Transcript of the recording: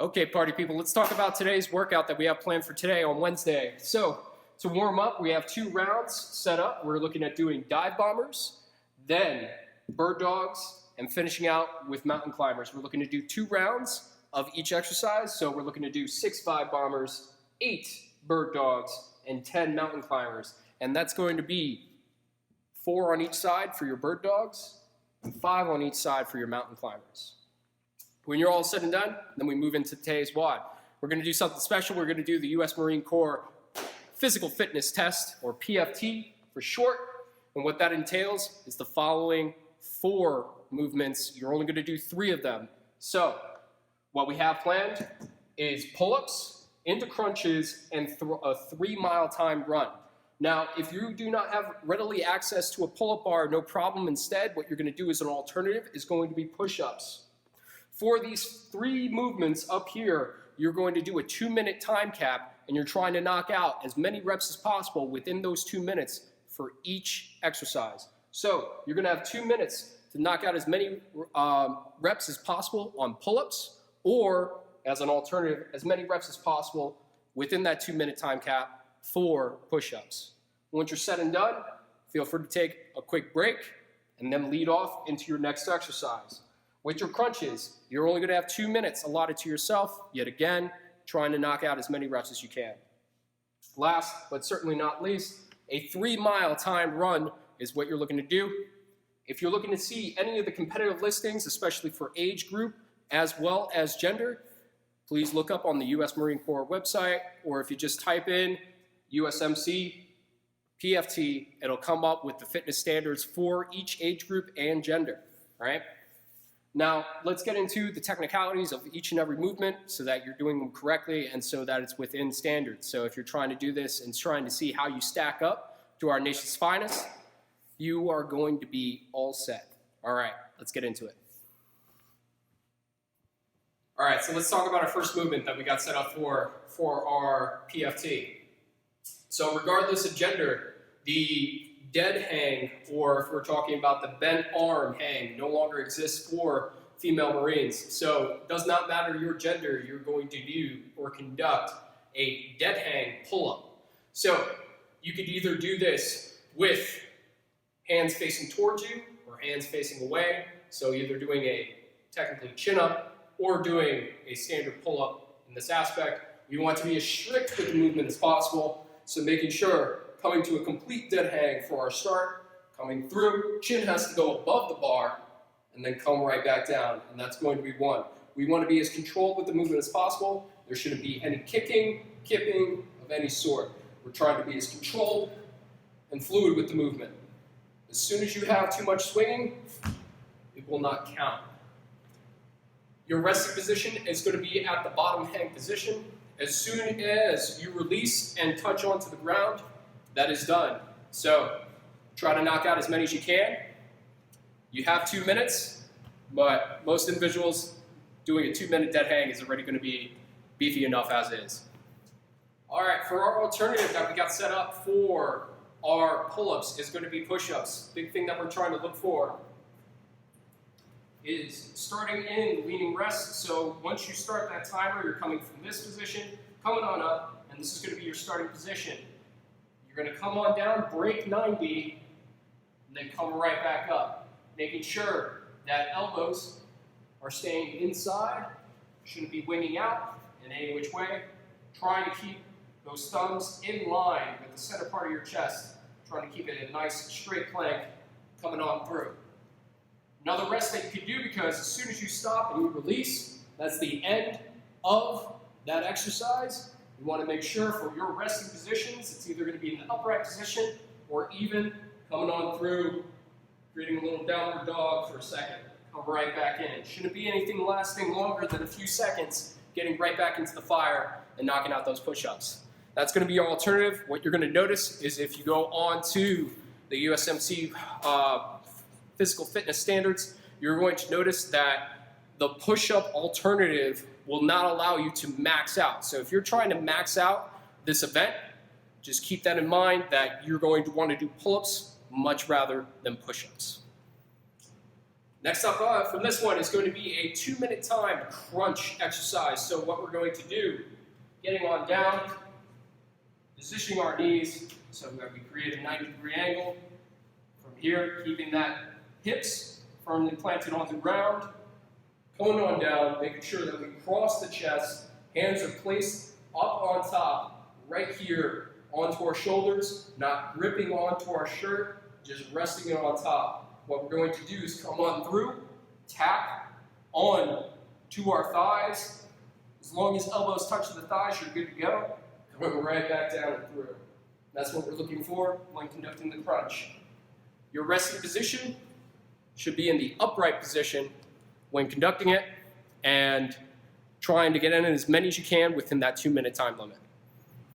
Okay, party people, let's talk about today's workout that we have planned for today on Wednesday. So, to warm up, we have 2 rounds set up. We're looking at doing dive bombers, then bird dogs, and finishing out with mountain climbers. We're looking to do 2 rounds of each exercise. So we're looking to do 6 dive bombers, 8 bird dogs, and 10 mountain climbers. And that's going to be 4 on each side for your bird dogs, and 5 on each side for your mountain climbers. When you're all said and done, then we move into today's WOD. We're going to do something special. We're going to do the U.S. Marine Corps Physical Fitness Test, or PFT for short. And what that entails is the following 4 movements. You're only going to do 3 of them. So what we have planned is pull-ups into crunches and a 3-mile time run. Now, if you do not have readily access to a pull-up bar, no problem. Instead, what you're going to do as an alternative is going to be push-ups. For these 3 movements up here, you're going to do a 2-minute time cap, and you're trying to knock out as many reps as possible within those 2 minutes for each exercise. So you're going to have 2 minutes to knock out as many reps as possible on pull-ups, or as an alternative, as many reps as possible within that 2-minute time cap for push-ups. Once you're said and done, feel free to take a quick break and then lead off into your next exercise. With your crunches, you're only going to have 2 minutes allotted to yourself, yet again, trying to knock out as many reps as you can. Last, but certainly not least, a 3-mile timed run is what you're looking to do. If you're looking to see any of the competitive listings, especially for age group as well as gender, please look up on the U.S. Marine Corps website, or if you just type in USMC PFT, it'll come up with the fitness standards for each age group and gender, all right? Now, let's get into the technicalities of each and every movement so that you're doing them correctly and so that it's within standards. So if you're trying to do this and trying to see how you stack up to our nation's finest, you are going to be all set. All right, let's get into it. All right, so let's talk about our first movement that we got set up for our PFT. So regardless of gender, the dead hang, or if we're talking about the bent arm hang, no longer exists for female Marines. So it does not matter your gender, you're going to do or conduct a dead hang pull-up. So you could either do this with hands facing towards you or hands facing away. So either doing a technically chin-up or doing a standard pull-up in this aspect. You want to be as strict with the movement as possible, so making sure coming to a complete dead hang for our start, coming through, chin has to go above the bar, and then come right back down, and that's going to be 1. We want to be as controlled with the movement as possible. There shouldn't be any kicking, kipping of any sort. We're trying to be as controlled and fluid with the movement. As soon as you have too much swinging, it will not count. Your resting position is going to be at the bottom hang position. As soon as you release and touch onto the ground, that is done. So try to knock out as many as you can. You have 2 minutes, but most individuals doing a 2-minute dead hang is already going to be beefy enough as is. All right, for our alternative that we got set up for our pull-ups is going to be push-ups. Big thing that we're trying to look for is starting in the leaning rest. So once you start that timer, you're coming from this position, coming on up, and this is going to be your starting position. You're going to come on down, break 90, and then come right back up, making sure that elbows are staying inside, shouldn't be winging out in any which way, trying to keep those thumbs in line with the center part of your chest, trying to keep it a nice straight plank coming on through. Another rest that you can do, because as soon as you stop and you release, that's the end of that exercise. You want to make sure for your resting positions, it's either going to be in the upright position or even coming on through, creating a little downward dog for a second. Come right back in. Shouldn't be anything lasting longer than a few seconds, getting right back into the fire and knocking out those push-ups. That's going to be your alternative. What you're going to notice is if you go on to the USMC Physical Fitness Standards, you're going to notice that the push-up alternative will not allow you to max out. So if you're trying to max out this event, just keep that in mind that you're going to want to do pull-ups much rather than push-ups. Next up from this one is going to be a 2-minute time crunch exercise. So what we're going to do, getting on down, positioning our knees so that we create a 90-degree angle. From here, keeping that hips firmly planted on the ground, going on down, making sure that we cross the chest, hands are placed up on top, right here onto our shoulders, not gripping onto our shirt, just resting it on top. What we're going to do is come on through, tap on to our thighs. As long as elbows touch the thighs, you're good to go. Coming right back down and through. That's what we're looking for when conducting the crunch. Your resting position should be in the upright position when conducting it and trying to get in as many as you can within that 2-minute time limit.